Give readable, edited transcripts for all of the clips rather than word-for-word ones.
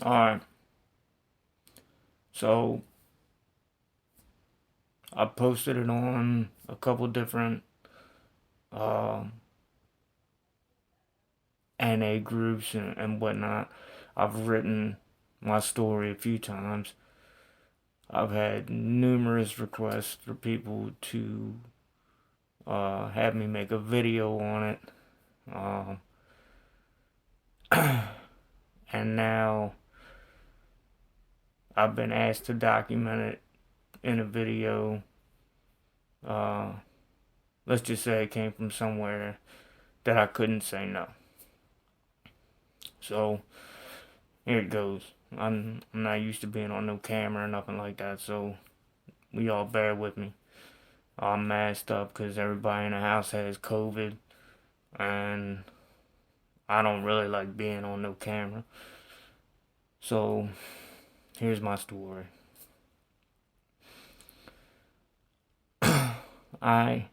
Alright, so I posted it on a couple different uh, NA groups and whatnot. I've written my story a few times. I've had numerous requests for people to have me make a video on it. Um, and now I've been asked to document it in a video. Uh, let's just say it came from somewhere that I couldn't say no. So here it goes. I'm not used to being on no camera or nothing like that, so we all bear with me. I'm masked up because everybody in the house has COVID, and I don't really like being on no camera. So here's my story. I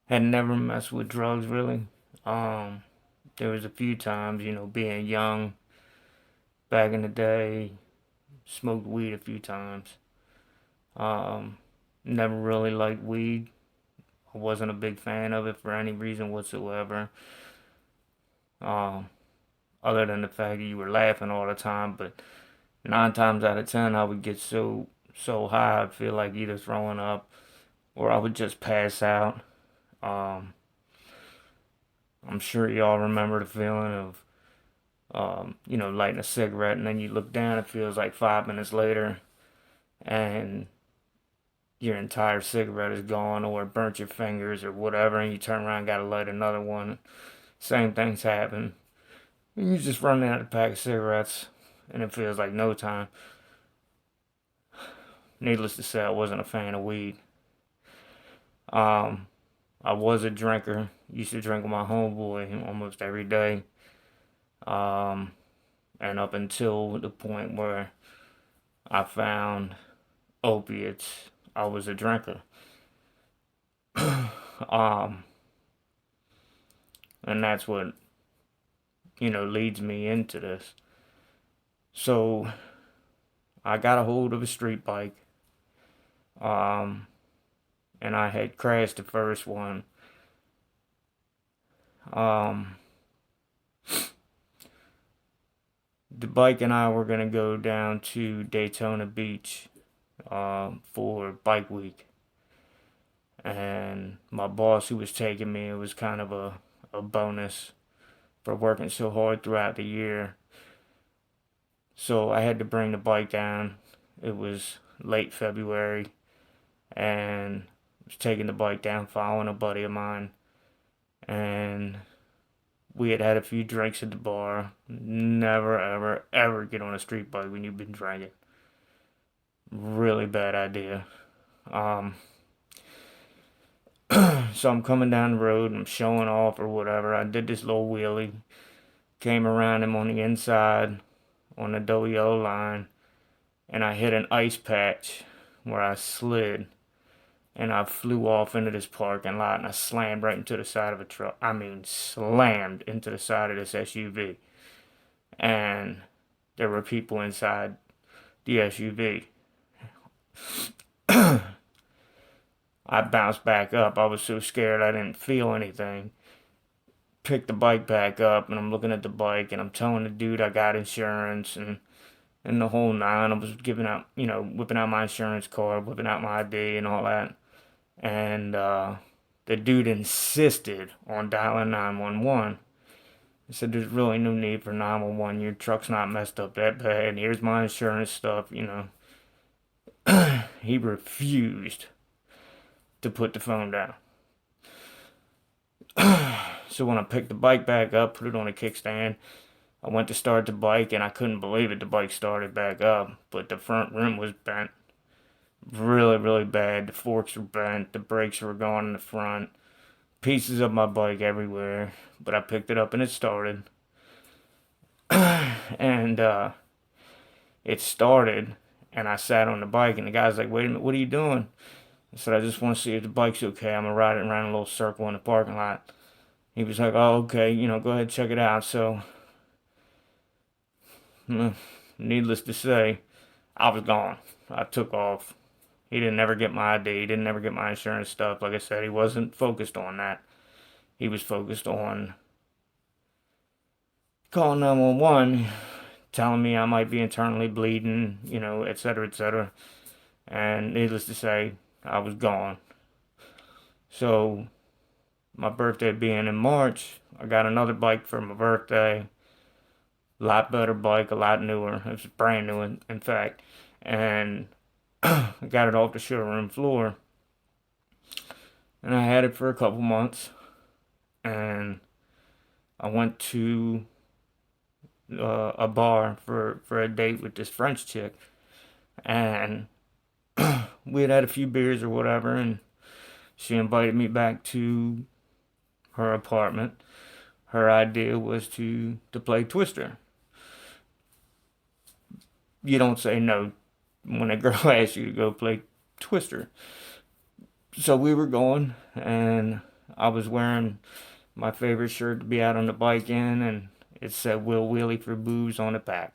had never messed with drugs really. Um, there was a few times, being young back in the day, smoked weed a few times. Um, Never really liked weed. I wasn't a big fan of it for any reason whatsoever. Um, Other than the fact that you were laughing all the time, but 9 times out of 10, I would get so high I'd feel like either throwing up or I would just pass out. Um, I'm sure y'all remember the feeling of lighting a cigarette and then you look down, it feels like 5 minutes later, and your entire cigarette is gone or it burnt your fingers or whatever, and you turn around and gotta light another one. Same things happen. You just run out of a pack of cigarettes and it feels like no time. Needless to say, I wasn't a fan of weed. Um, I was a drinker. Used to drink with my homeboy almost every day. Um, and up until the point where I found opiates, I was a drinker. um, and that's what, leads me into this. So I got a hold of a street bike. Um, and I had crashed the first one. Um, the bike and I were gonna go down to Daytona Beach for Bike Week, and my boss who was taking me, it was kind of a bonus for working so hard throughout the year. So I had to bring the bike down. It was late February, and I was taking the bike down following a buddy of mine, and we had had a few drinks at the bar. Never, ever, ever get on a street bike when you've been drinking. Really bad idea. Um, so I'm coming down the road and I'm showing off or whatever. I did this little wheelie, came around him on the inside on the double yellow line, and I hit an ice patch where I slid and I flew off into this parking lot and I slammed right into the side of a truck. I mean, slammed into the side of this SUV. And there were people inside the SUV. I bounced back up. I was so scared I didn't feel anything. Picked the bike back up and I'm looking at the bike and I'm telling the dude I got insurance and the whole nine. I was giving out, whipping out my insurance card, whipping out my ID and all that. And the dude insisted on dialing 911. He said, "There's really no need for 911. Your truck's not messed up that bad. Here's my insurance stuff." He refused to put the phone down. So when I picked the bike back up, put it on a kickstand, I went to start the bike and I couldn't believe it. The bike started back up, but the front rim was bent really, really bad. The forks were bent, the brakes were gone in the front, pieces of my bike everywhere. But I picked it up and it started. And it started, and I sat on the bike, and the guy's like, "Wait a minute, what are you doing?" I said, "I just want to see if the bike's okay. I'm gonna ride it around a little circle in the parking lot." He was like, "Oh, okay, go ahead, check it out." So Needless to say, I was gone. I took off. He didn't ever get my ID. He didn't ever get my insurance stuff. Like I said, he wasn't focused on that. He was focused on calling 911, telling me I might be internally bleeding, et cetera, et cetera. And needless to say, I was gone. So, my birthday being in March, I got another bike for my birthday. A lot better bike, a lot newer. It was brand new, in fact. And I got it off the showroom floor. And I had it for a couple months. And I went to a bar for a date with this French chick. And we had a few beers or whatever. And she invited me back to her apartment. Her idea was to play Twister. You don't say no when a girl asks you to go play Twister. So we were going, and I was wearing my favorite shirt to be out on the bike in, and it said "Will Wheelie for Booze" on the back.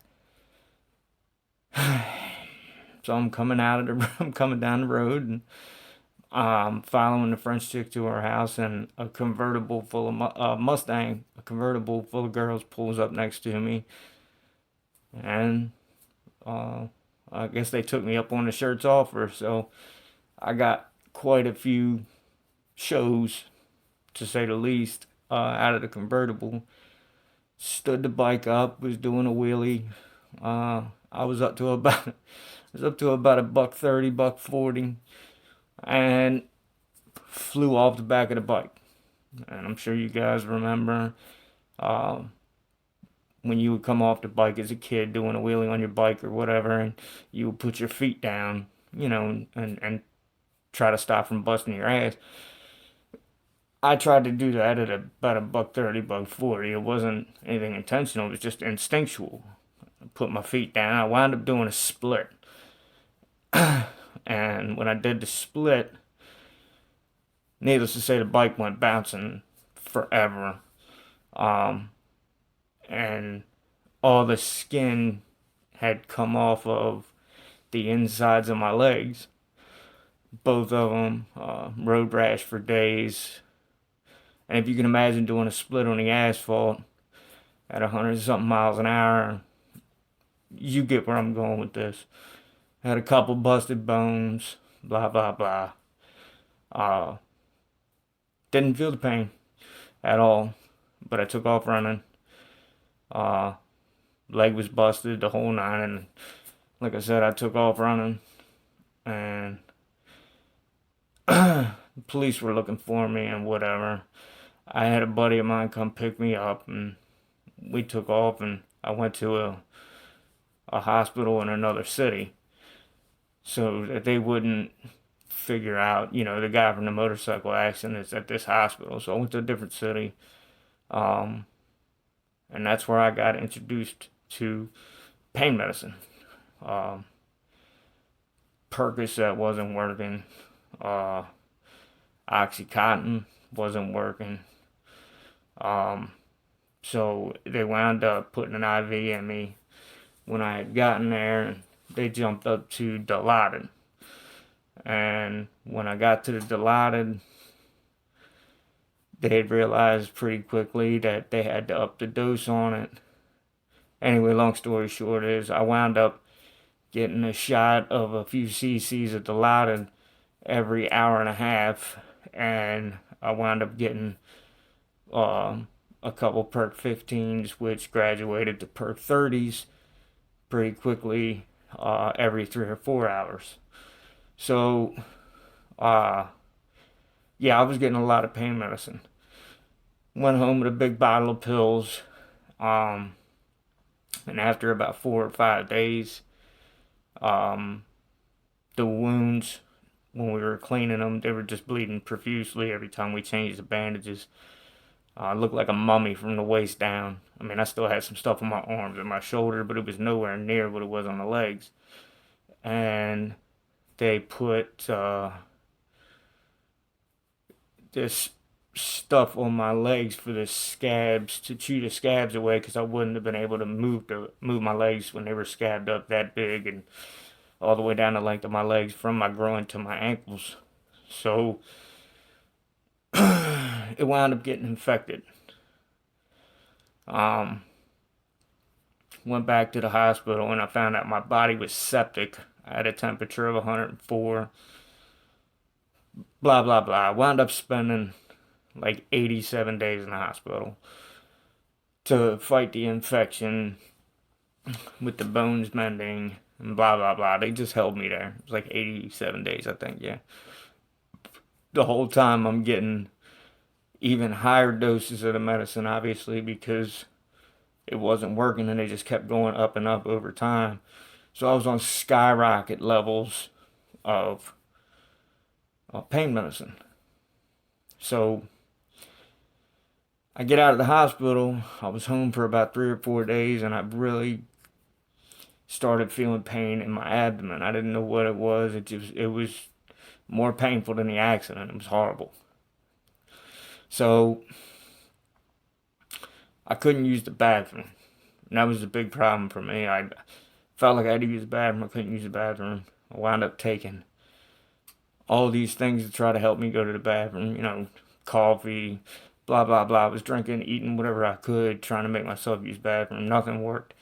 So I'm coming I'm coming down the road, and following the French chick to her house, and a convertible full of Mustang, a convertible full of girls pulls up next to me, and uh, I guess they took me up on the shirts offer. So I got quite a few shows, to say the least, out of the convertible. Stood the bike up, was doing a wheelie. I was up to about a buck 30, buck 40, and flew off the back of the bike. And I'm sure you guys remember uh, when you would come off the bike as a kid doing a wheelie on your bike or whatever, and you would put your feet down, and try to stop from busting your ass. I tried to do that at about a buck 30, buck 40. It wasn't anything intentional. It was just instinctual. I put my feet down. I wound up doing a split. And when I did the split, needless to say, the bike went bouncing forever. Um, and all the skin had come off of the insides of my legs. Both of them, road rash for days. And if you can imagine doing a split on the asphalt at 100 something miles an hour, you get where I'm going with this. Had a couple busted bones, blah, blah, blah. Uh, didn't feel the pain at all, but I took off running. Uh, leg was busted, the whole nine, and like I said, I took off running, and the police were looking for me and whatever. I had a buddy of mine come pick me up, and we took off, and I went to a hospital in another city so that they wouldn't figure out, the guy from the motorcycle accident is at this hospital. So I went to a different city, um, and that's where I got introduced to pain medicine. Um, Percocet wasn't working. Uh, Oxycontin wasn't working. Um, so they wound up putting an IV in me when I had gotten there, and they jumped up to Dilaudid. And when I got to the Dilaudid, they had realized pretty quickly that they had to up the dose on it. Anyway, long story short is I wound up getting a shot of a few cc's of Dilaudid every hour and a half, and I wound up getting a couple perk 15s, which graduated to perk 30s pretty quickly, every 3 or 4 hours. So, uh, yeah, I was getting a lot of pain medicine. Went home with a big bottle of pills, um, and after about 4 or 5 days, um, the wounds, when we were cleaning them, they were just bleeding profusely every time we changed the bandages. I looked like a mummy from the waist down. I mean, I still had some stuff on my arms and my shoulder, but it was nowhere near what it was on the legs. And they put this stuff on my legs for the scabs to chew the scabs away because I wouldn't have been able to move my legs when they were scabbed up that big and all the way down the length of my legs from my groin to my ankles. So it wound up getting infected. Um, Went back to the hospital and I found out my body was septic. I had a temperature of 104. Blah blah blah. I wound up spending like 87 days in the hospital to fight the infection with the bones mending and blah blah blah. They just held me there. It was like 87 days, I think, yeah. The whole time I'm getting even higher doses of the medicine, obviously, because it wasn't working and they just kept going up and up over time. So I was on skyrocket levels of pain medicine. So I get out of the hospital. I was home for about 3 or 4 days and I really started feeling pain in my abdomen. I didn't know what it was. It was more painful than the accident. It was horrible. So I couldn't use the bathroom. And that was a big problem for me. I felt like I had to use the bathroom. I couldn't use the bathroom. I wound up taking all these things to try to help me go to the bathroom. Coffee, blah, blah, blah. I was drinking, eating whatever I could, trying to make myself use the bathroom. Nothing worked.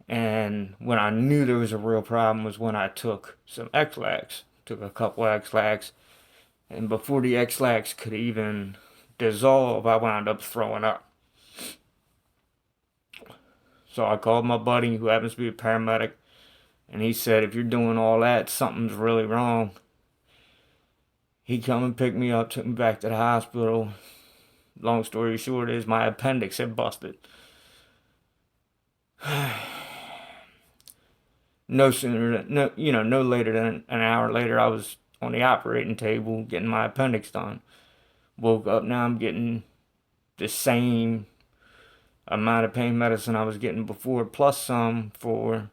And when I knew there was a real problem was when I took some X-Lax. Took a couple X-Lax. And before the X-Lax could even dissolve, I wound up throwing up. So I called my buddy who happens to be a paramedic. And he said, if you're doing all that, something's really wrong. He come and picked me up, took me back to the hospital. Long story short is my appendix had busted. No sooner than, no later than an hour later, I was on the operating table getting my appendix done. Woke up, now I'm getting the same amount of pain medicine I was getting before, plus some for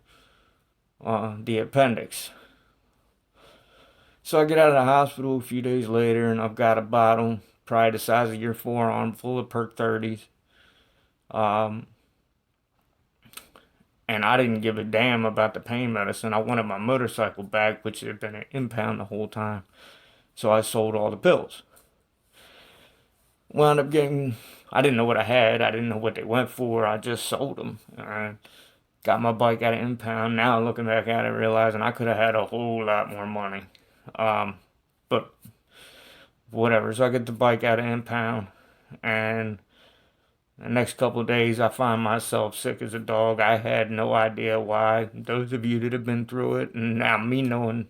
the appendix. So I get out of the hospital a few days later and I've got a bottle, probably the size of your forearm, full of Perk 30s. And I didn't give a damn about the pain medicine. I wanted my motorcycle back, which had been an impound the whole time. So I sold all the pills. Wound up getting, I didn't know what I had. I didn't know what they went for. I just sold them. I got my bike out of impound. Now looking back at it, realizing I could have had a whole lot more money. But whatever. So I get the bike out of impound, and the next couple of days I find myself sick as a dog. I had no idea why. Those of you that have been through it, and now me knowing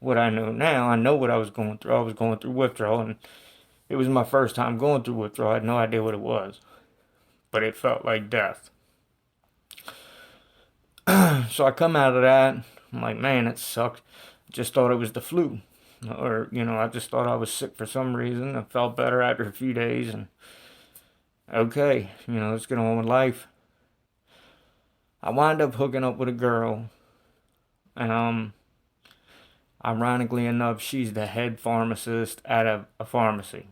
what I know now, I know what I was going through. I was going through withdrawal, and it was my first time going through withdrawal. I had no idea what it was, but it felt like death. So I come out of that. I'm like, man, it sucked. Just thought it was the flu. Or, I just thought I was sick for some reason. I felt better after a few days and okay, let's get on with life. I wind up hooking up with a girl. And ironically enough, she's the head pharmacist at a pharmacy.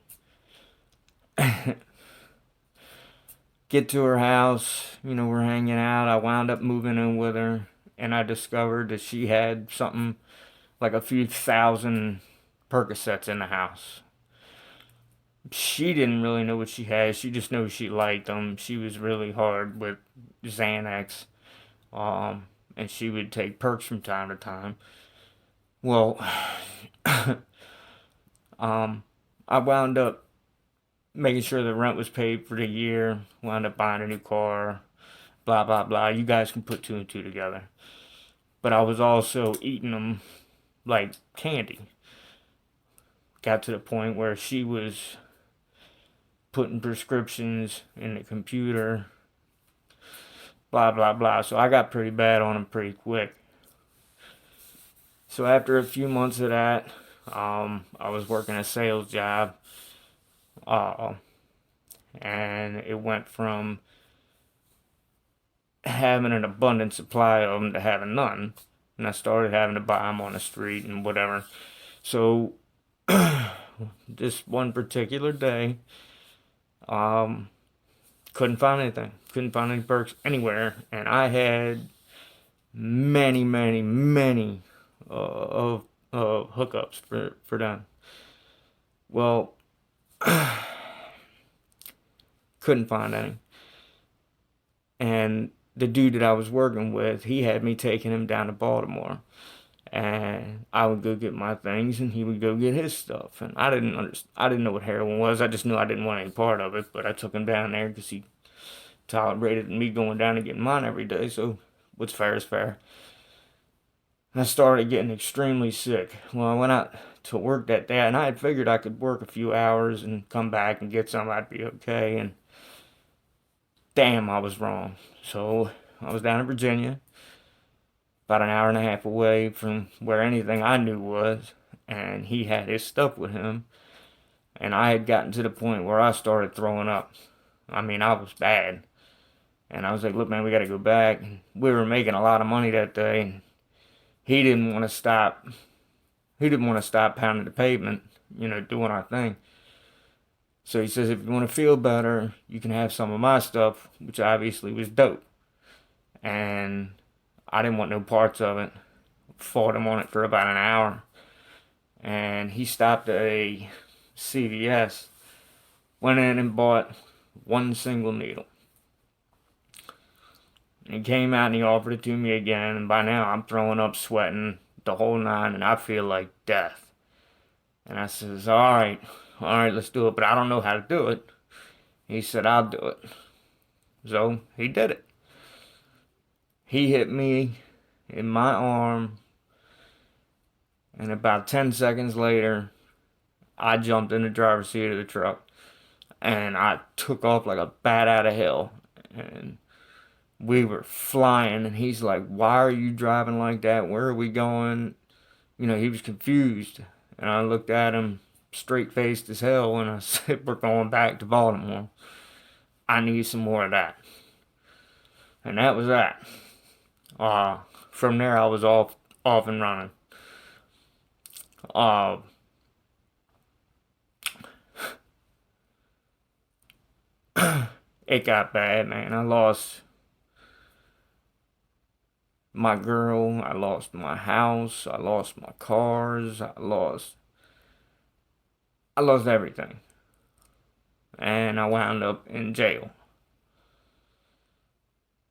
Get to her house, we're hanging out. I wound up moving in with her and I discovered that she had something like a few thousand Percocets in the house. She didn't really know what she had. She just knew she liked them. She was really hard with Xanax. And she would take perks from time to time. Well, I wound up making sure the rent was paid for the year. Wound up buying a new car. Blah, blah, blah. You guys can put two and two together. But I was also eating them like candy. Got to the point where she was putting prescriptions in the computer, blah, blah, blah. So I got pretty bad on them pretty quick. So after a few months of that, I was working a sales job, and it went from having an abundant supply of them to having none. And I started having to buy them on the street and whatever. So this one particular day, Um, couldn't find anything. Couldn't find any perks anywhere. And I had many, many, many of hookups for them. Well, couldn't find any. And the dude that I was working with, he had me taking him down to Baltimore. And I would go get my things, and he would go get his stuff. And I didn't know what heroin was. I just knew I didn't want any part of it. But I took him down there because he tolerated me going down and getting mine every day. So what's fair is fair. I started getting extremely sick. Well, I went out to work that day, and I had figured I could work a few hours and come back and get some. I'd be okay. And damn, I was wrong. So I was down in Virginia, about an hour and a half away from where anything I knew was, and he had his stuff with him. And I had gotten to the point where I started throwing up. I mean, I was bad. And I was like, look, man, we got to go back. We were making a lot of money that day, and he didn't want to stop. He didn't want to stop pounding the pavement, doing our thing. So he says, if you want to feel better, you can have some of my stuff, which obviously was dope. And I didn't want no parts of it. Fought him on it for about an hour. And he stopped at a CVS, went in and bought one single needle. And he came out and he offered it to me again. And by now I'm throwing up, sweating, the whole nine, and I feel like death. And I says, all right, let's do it. But I don't know how to do it. He said, I'll do it. So he did it. He hit me in my arm, and about 10 seconds later, I jumped in the driver's seat of the truck, and I took off like a bat out of hell. And we were flying, and he's like, why are you driving like that? Where are we going? He was confused. And I looked at him straight-faced as hell, and I said, we're going back to Baltimore. I need some more of that. And that was that. From there, I was off and running. It got bad, man. I lost my girl. I lost my house. I lost my cars. I lost everything. And I wound up in jail.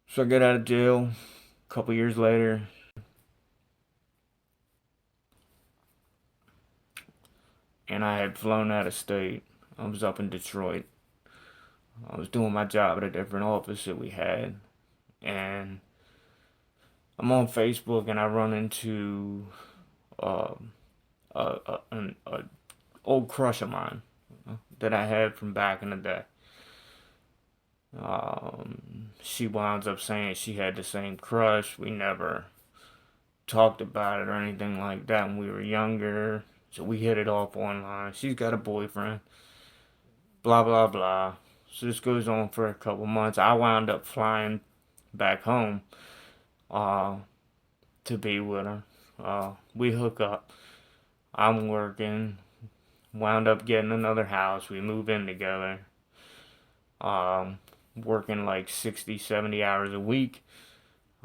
So I get out of jail a couple years later. And I had flown out of state. I was up in Detroit. I was doing my job at a different office that we had. And I'm on Facebook and I run into an old crush of mine that I had from back in the day. She winds up saying she had the same crush. We never talked about it or anything like that when we were younger. So we hit it off online. She's got a boyfriend. Blah, blah, blah. So this goes on for a couple months. I wound up flying back home to be with her. We hook up. I'm working. Wound up getting another house. We move in together. Working like 60, 70 hours a week.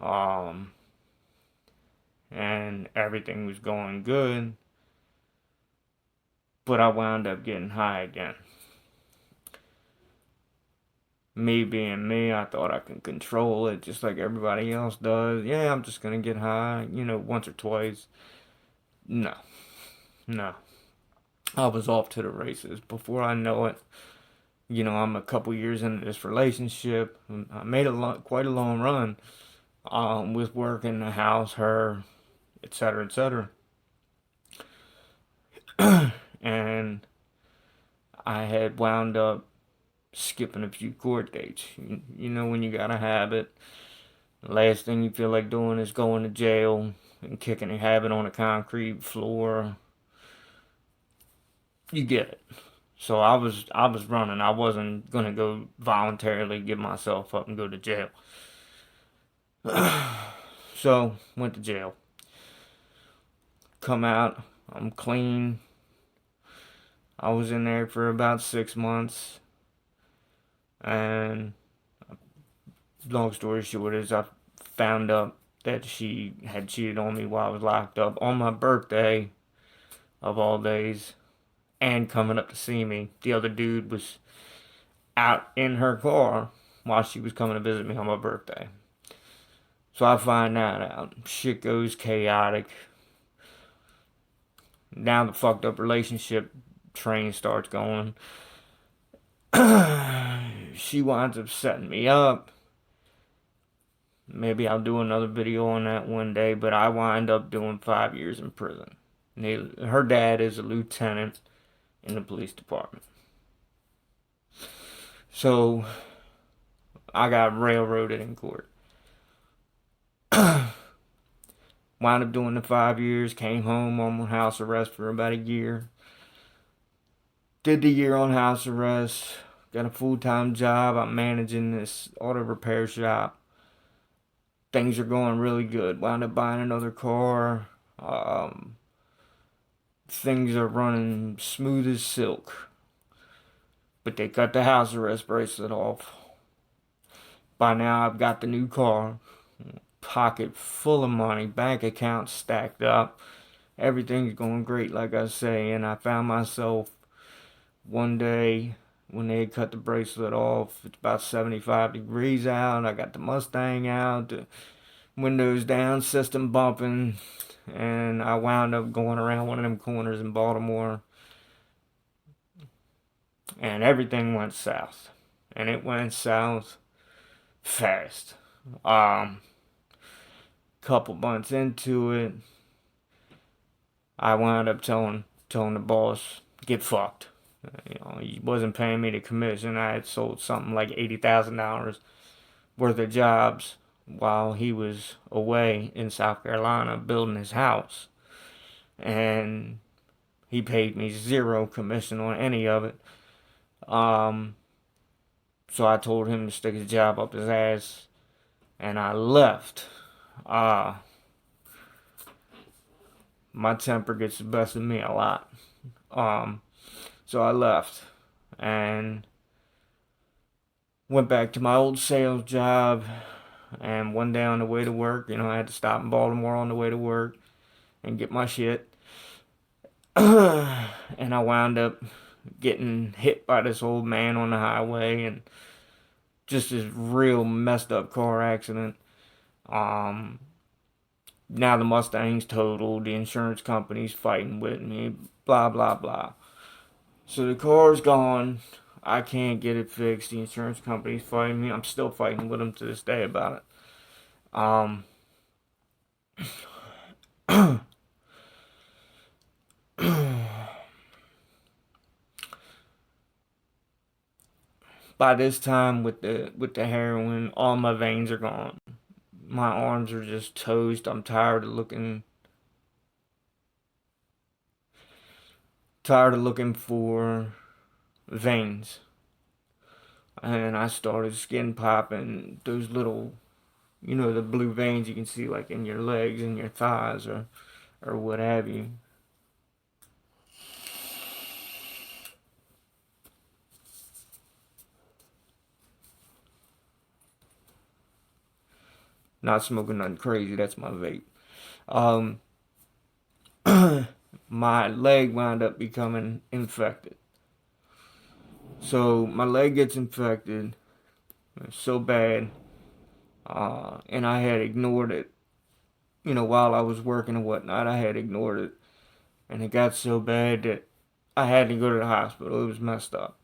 And everything was going good. But I wound up getting high again. Me being me, I thought I could control it just like everybody else does. Yeah, I'm just gonna get high, once or twice. No, no. I was off to the races. Before I know it, I'm a couple years into this relationship. I made quite a long run with work in the house, her, etc., etc. And I had wound up skipping a few court dates. When you got a habit, the last thing you feel like doing is going to jail and kicking a habit on a concrete floor. You get it. So I was running. I wasn't gonna go voluntarily give myself up and go to jail. So went to jail. Come out. I'm clean. I was in there for about 6 months. And long story short is I found out that she had cheated on me while I was locked up on my birthday of all days, and coming up to see me. The other dude was out in her car while she was coming to visit me on my birthday. So I find that out. Shit goes chaotic. Now the fucked up relationship train starts going. She winds up setting me up. Maybe I'll do another video on that one day, but I wind up doing 5 years in prison. Her dad is a lieutenant in the police department. So I got railroaded in court. Wound up doing the 5 years, came home on house arrest for about a year. Did the year on house arrest, got a full-time job. I'm managing this auto repair shop. Things are going really good. Wound up buying another car. Things are running smooth as silk. But they cut the house arrest bracelet off. By now I've got the new car. Pocket full of money. Bank account stacked up. Everything's going great, like I say. And I found myself one day when they had cut the bracelet off. It's about 75 degrees out. I got the Mustang out. The windows down, system bumping. And I wound up going around one of them corners in Baltimore. And everything went south. And it went south fast. Couple months into it, I wound up telling the boss, get fucked. He wasn't paying me the commission. I had sold something like $80,000 worth of jobs while he was away in South Carolina building his house. And he paid me zero commission on any of it. So I told him to stick his job up his ass, and I left. My temper gets the best of me a lot. So I left and went back to my old sales job. And one day on the way to work, I had to stop in Baltimore on the way to work and get my shit. And I wound up getting hit by this old man on the highway, and just this real messed up car accident. Now the Mustang's totaled, the insurance company's fighting with me, blah blah blah. So the car's gone. I can't get it fixed. The insurance company's fighting me. I'm still fighting with them to this day about it. By this time with the heroin, all my veins are gone. My arms are just toast. I'm tired of looking for veins. And I started skin popping those little, the blue veins you can see like in your legs and your thighs or what have you. Not smoking nothing crazy, that's my vape. Um, my leg wound up becoming infected. So my leg gets infected so bad, and I had ignored it. While I was working and whatnot, I had ignored it, and it got so bad that I had to go to the hospital. It was messed up.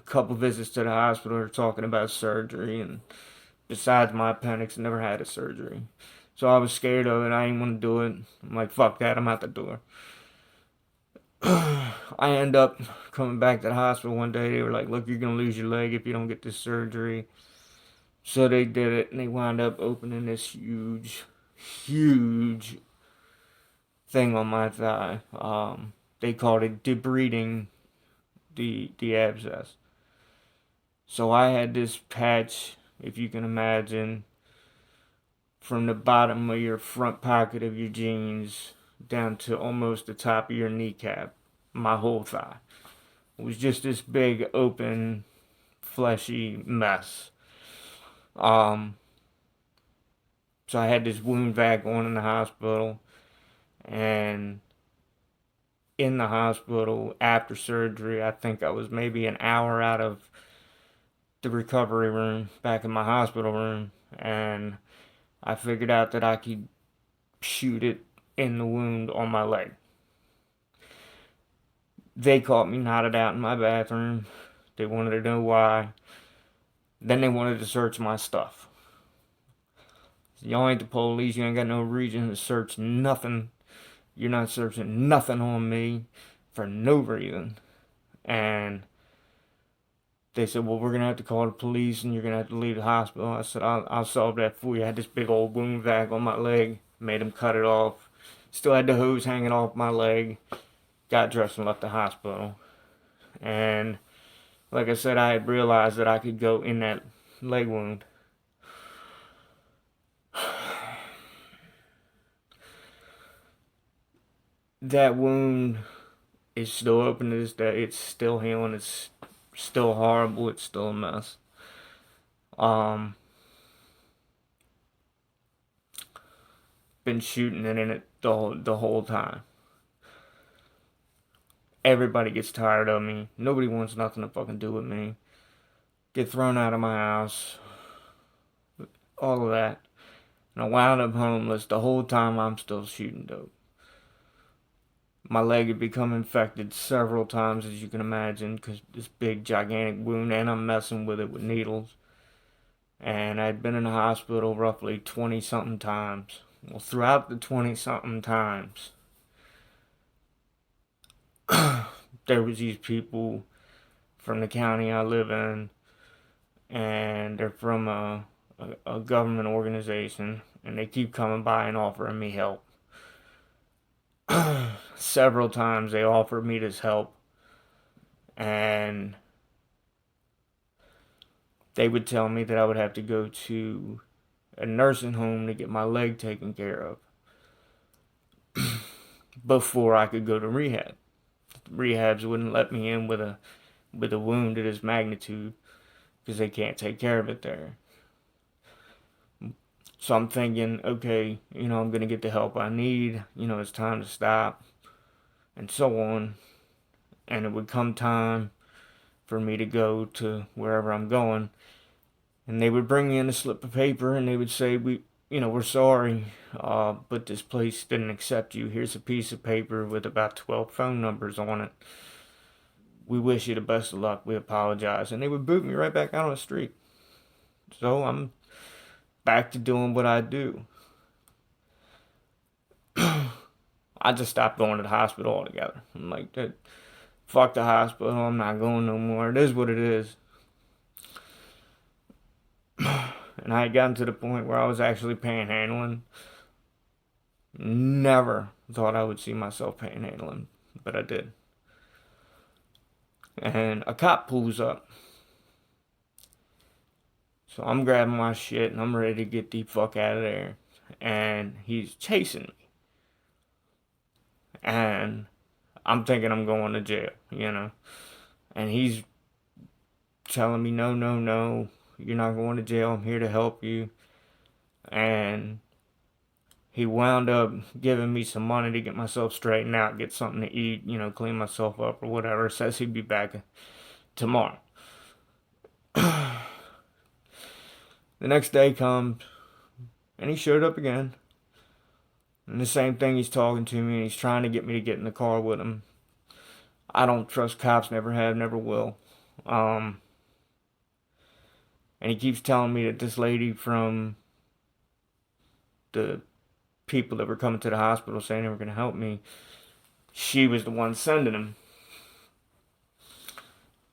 Couple visits to the hospital, they're talking about surgery, and besides my appendix, I never had a surgery. So I was scared of it. I didn't want to do it. I'm like, fuck that, I'm out the door. I end up coming back to the hospital one day. They were like, look, you're going to lose your leg if you don't get this surgery. So they did it, and they wound up opening this huge, huge thing on my thigh. They called it debriding the abscess. So I had this patch, if you can imagine, from the bottom of your front pocket of your jeans down to almost the top of your kneecap, my whole thigh. It was just this big, open, fleshy mess. Um, so I had this wound vac on in the hospital, and in the hospital after surgery, I think I was maybe an hour out of the recovery room, back in my hospital room, and I figured out that I could shoot it in the wound on my leg. They caught me knotted out in my bathroom. They wanted to know why. Then they wanted to search my stuff. Y'all ain't the police. You ain't got no reason to search nothing. You're not searching nothing on me for no reason. And they said, well, we're going to have to call the police and you're going to have to leave the hospital. I said, I'll solve that for you. I had this big old wound vac on my leg. Made them cut it off. Still had the hose hanging off my leg. Got dressed and left the hospital. And like I said, I had realized that I could go in that leg wound. That wound is still open to this day. It's still healing. It's still horrible. It's still a mess. Been shooting it in it the whole time. Everybody gets tired of me. Nobody wants nothing to fucking do with me. Get thrown out of my house. All of that. And I wound up homeless the whole time I'm still shooting dope. My leg had become infected several times, as you can imagine, because this big, gigantic wound, and I'm messing with it with needles. And I'd been in the hospital roughly 20 something times. Well, throughout the 20 something times, there was these people from the county I live in, and they're from a government organization, and they keep coming by and offering me help. Several times they offered me this help, and they would tell me that I would have to go to a nursing home to get my leg taken care of before I could go to rehab. Rehabs wouldn't let me in with a wound of this magnitude because they can't take care of it there. So I'm thinking, okay, I'm gonna get the help I need. It's time to stop, and so on. And it would come time for me to go to wherever I'm going, and they would bring me in a slip of paper, and they would say, we're sorry, but this place didn't accept you. Here's a piece of paper with about 12 phone numbers on it. We wish you the best of luck. We apologize. And they would boot me right back out on the street. So I'm back to doing what I do. I just stopped going to the hospital altogether. I'm like, fuck the hospital. I'm not going no more. It is what it is. And I had gotten to the point where I was actually panhandling. Never thought I would see myself panhandling, but I did. And a cop pulls up. So I'm grabbing my shit and I'm ready to get the fuck out of there. And he's chasing me. And I'm thinking I'm going to jail. And he's telling me, no, no, no, you're not going to jail. I'm here to help you. And he wound up giving me some money to get myself straightened out, get something to eat, clean myself up or whatever. Says he'd be back tomorrow. The next day comes, and he showed up again. And the same thing, he's talking to me, and he's trying to get me to get in the car with him. I don't trust cops, never have, never will. And he keeps telling me that this lady from the people that were coming to the hospital saying they were going to help me, she was the one sending him.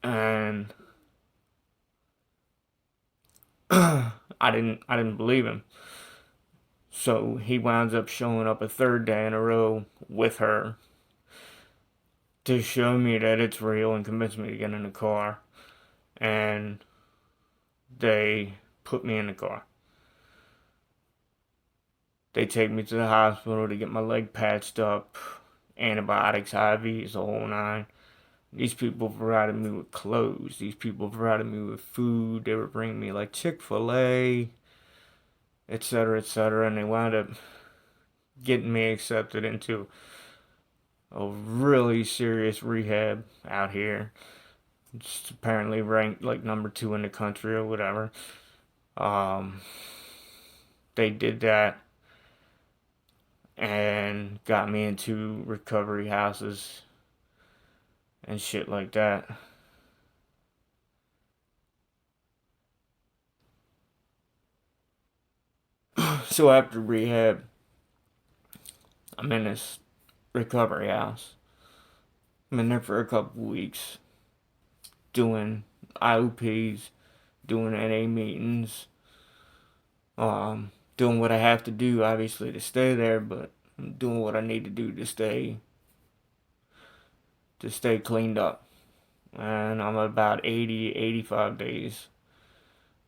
And I didn't believe him. So he winds up showing up a third day in a row with her to show me that it's real and convince me to get in the car. And they put me in the car. They take me to the hospital to get my leg patched up, antibiotics, IVs, the whole nine. These people provided me with clothes. These people provided me with food. They were bringing me like Chick-fil-A, etc., etc. And they wound up getting me accepted into a really serious rehab out here. It's apparently ranked like number 2 in the country or whatever. Um, they did that and got me into recovery houses and shit like that. So after rehab, I'm in this recovery house. I'm in there for a couple weeks doing IOPs, doing NA meetings, doing what I have to do, obviously, to stay there, but I'm doing what I need to do to stay cleaned up. And I'm about 80, 85 days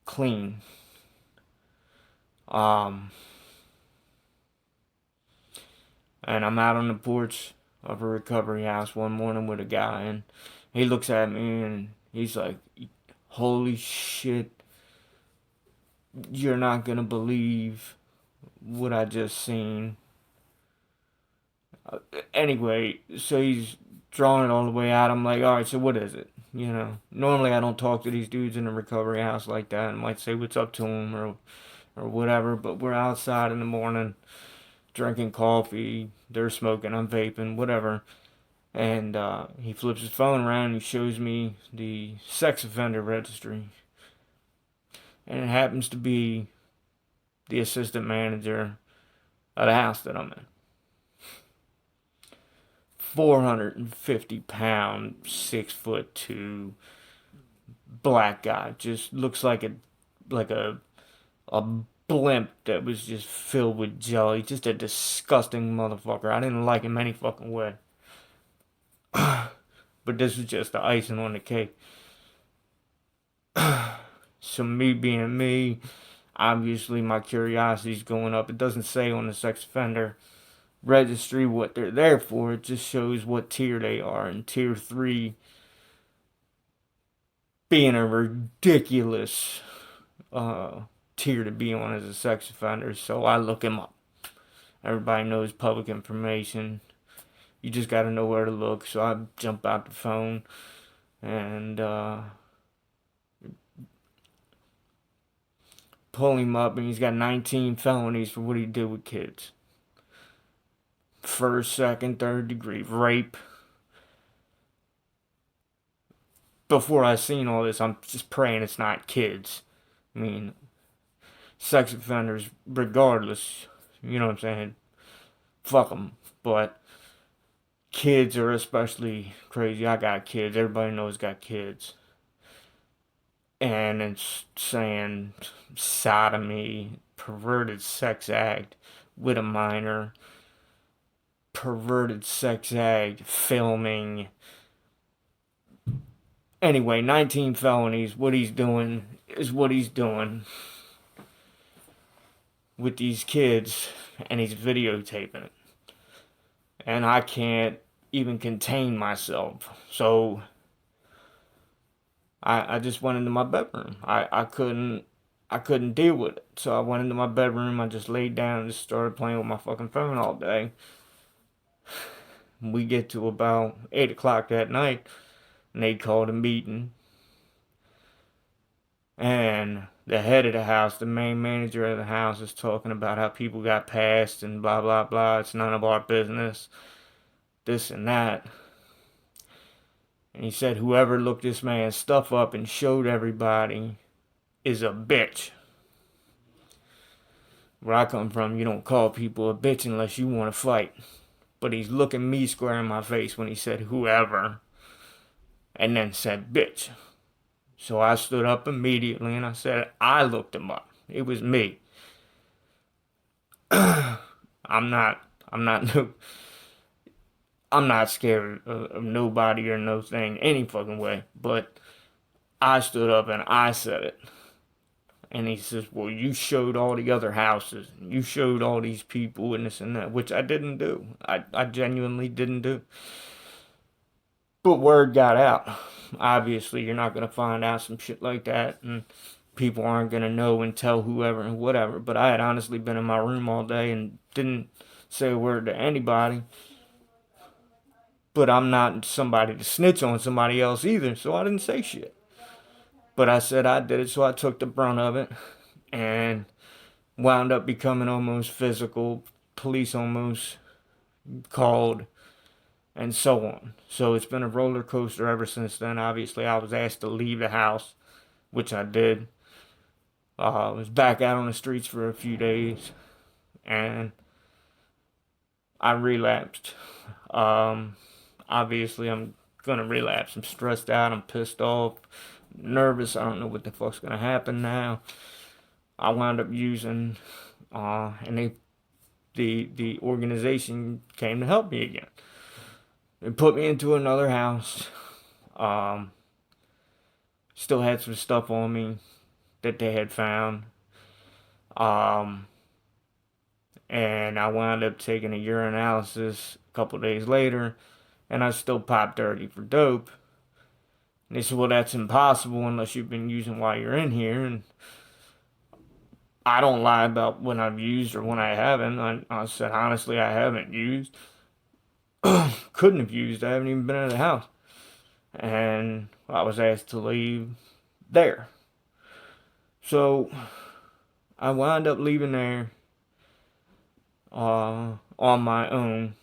clean. Um, and I'm out on the porch of a recovery house one morning with a guy, and he looks at me and he's like, "Holy shit, you're not gonna believe what I just seen." Anyway, so he's drawing it all the way out. I'm like, "All right, so what is it?" Normally I don't talk to these dudes in a recovery house like that. I might say what's up to them or whatever, but we're outside in the morning drinking coffee. They're smoking, I'm vaping, whatever. And he flips his phone around and he shows me the sex offender registry. And it happens to be the assistant manager of the house that I'm in. 450-pound, 6'2" black guy. Just looks like a blimp that was just filled with jelly. Just a disgusting motherfucker. I didn't like him any fucking way. But this was just the icing on the cake. So me being me, obviously my curiosity's going up. It doesn't say on the sex offender registry what they're there for. It just shows what tier they are. And tier 3 being a ridiculous tier to be on as a sex offender. So I look him up. Everybody knows public information. You just gotta know where to look. So I jump out the phone and pull him up, and he's got 19 felonies for what he did with kids. First, second, third degree rape. Before I seen all this, I'm just praying it's not kids. I mean, sex offenders, regardless, you know what I'm saying? Fuck them. But kids are especially crazy. I got kids. Everybody knows I got kids. And it's saying sodomy, perverted sex act with a minor, perverted sex act, filming. Anyway, 19 felonies. What he's doing is what he's doing with these kids, and he's videotaping it. And I can't even contain myself. So I just went into my bedroom. I couldn't deal with it. So I went into my bedroom, I just laid down and just started playing with my fucking phone all day. We get to about 8 o'clock that night, and they called a meeting. And the head of the house, the main manager of the house, is talking about how people got passed and blah, blah, blah. It's none of our business. This and that. And he said whoever looked this man's stuff up and showed everybody is a bitch. Where I come from, you don't call people a bitch unless you want to fight. But he's looking me square in my face when he said whoever, and then said bitch. So I stood up immediately and I said I looked him up. It was me. I'm not no, I'm not scared of nobody or no thing any fucking way. But I stood up and I said it. And he says, well, you showed all the other houses. You showed all these people and this and that, which I didn't do. I genuinely didn't do. But word got out. Obviously, you're not gonna find out some shit like that, and people aren't gonna know and tell whoever and whatever. But I had honestly been in my room all day and didn't say a word to anybody. But I'm not somebody to snitch on somebody else either, so I didn't say shit. But I said I did it, so I took the brunt of it, and wound up becoming almost physical. Police almost called, and so on. So it's been a roller coaster ever since then. Obviously, I was asked to leave the house, which I did. I was back out on the streets for a few days, and I relapsed. Um, Obviously, I'm gonna relapse. I'm stressed out. I'm pissed off, nervous. I don't know what the fuck's gonna happen now. I wound up using, and the organization came to help me again. They put me into another house. Um, Still had some stuff on me that they had found. Um, and I wound up taking a urinalysis a couple days later, and I still popped dirty for dope. And they said, well, that's impossible unless you've been using while you're in here. And I don't lie about when I've used or when I haven't. I said, honestly, I haven't used. Couldn't have used. I haven't even been in the house. And I was asked to leave there. So I wound up leaving there on my own.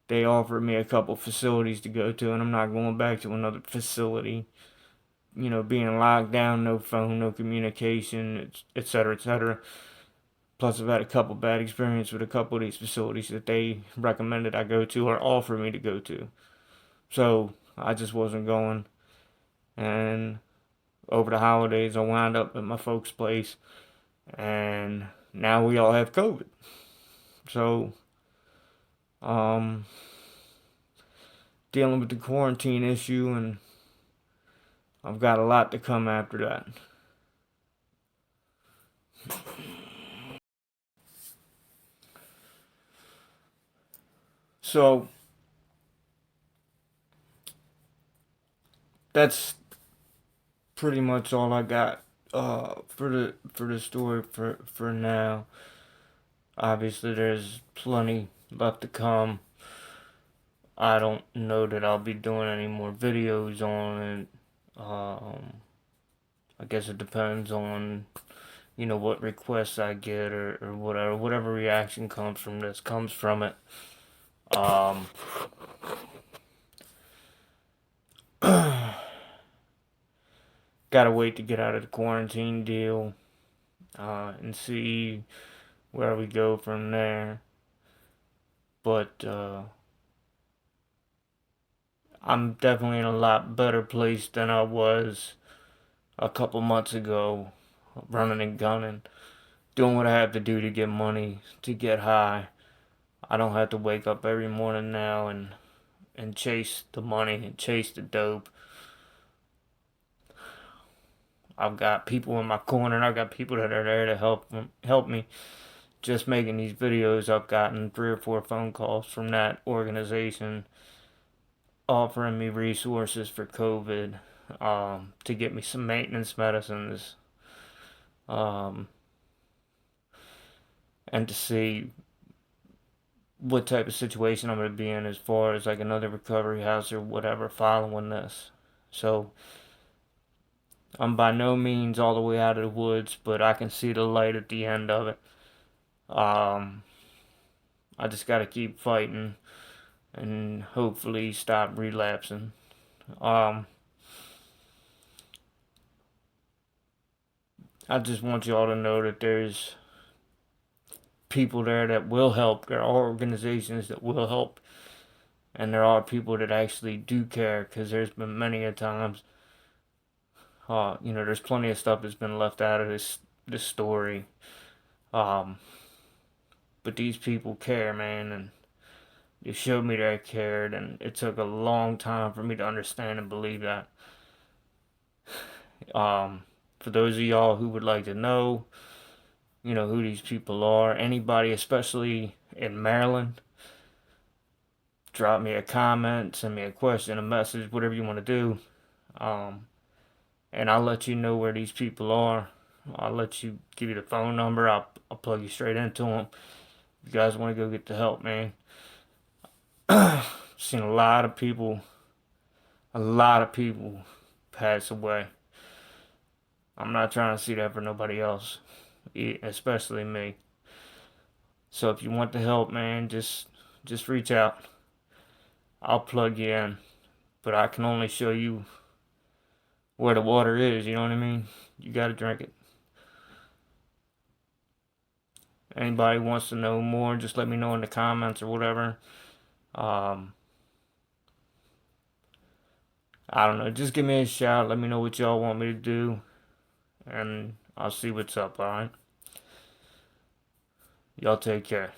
They offered me a couple facilities to go to, and I'm not going back to another facility. You know, being locked down, no phone, no communication, etc., etc. Plus, I've had a couple bad experiences with a couple of these facilities that they recommended I go to or offered me to go to. So I just wasn't going. And over the holidays, I wound up at my folks' place, and now we all have COVID. So, um, dealing with the quarantine issue, and I've got a lot to come after that. So that's pretty much all I got for the story for now. Obviously, there's plenty left to come. I don't know that I'll be doing any more videos on it. I guess it depends on what requests I get or whatever reaction comes from this comes from it. Um, Gotta wait to get out of the quarantine deal and see where we go from there. But I'm definitely in a lot better place than I was a couple months ago, running and gunning, doing what I have to do to get money, to get high. I don't have to wake up every morning now and chase the money and chase the dope. I've got people in my corner, and I've got people that are there to help me. Just making these videos, I've gotten 3 or 4 phone calls from that organization offering me resources for COVID, to get me some maintenance medicines, um, and to see what type of situation I'm going to be in as far as like another recovery house or whatever following this. So I'm by no means all the way out of the woods, but I can see the light at the end of it. Um, I just got to keep fighting and hopefully stop relapsing. Um, I just want you all to know that there's people there that will help. There are organizations that will help. And there are people that actually do care, because there's been many a times, there's plenty of stuff that's been left out of this story. Um, but these people care, man, and they showed me they cared, and it took a long time for me to understand and believe that. For those of y'all who would like to know, who these people are, anybody, especially in Maryland, drop me a comment, send me a question, a message, whatever you want to do. Um, and I'll let you know where these people are. I'll let you give you the phone number. I'll plug you straight into them. If you guys want to go get the help, man. Seen a lot of people pass away. I'm not trying to see that for nobody else, especially me. So if you want the help, man, just reach out. I'll plug you in, but I can only show you where the water is. You know what I mean? You got to drink it. Anybody wants to know more, just let me know in the comments or whatever. Um, I don't know. Just give me a shout. Let me know what y'all want me to do, and I'll see what's up. All right. Y'all take care.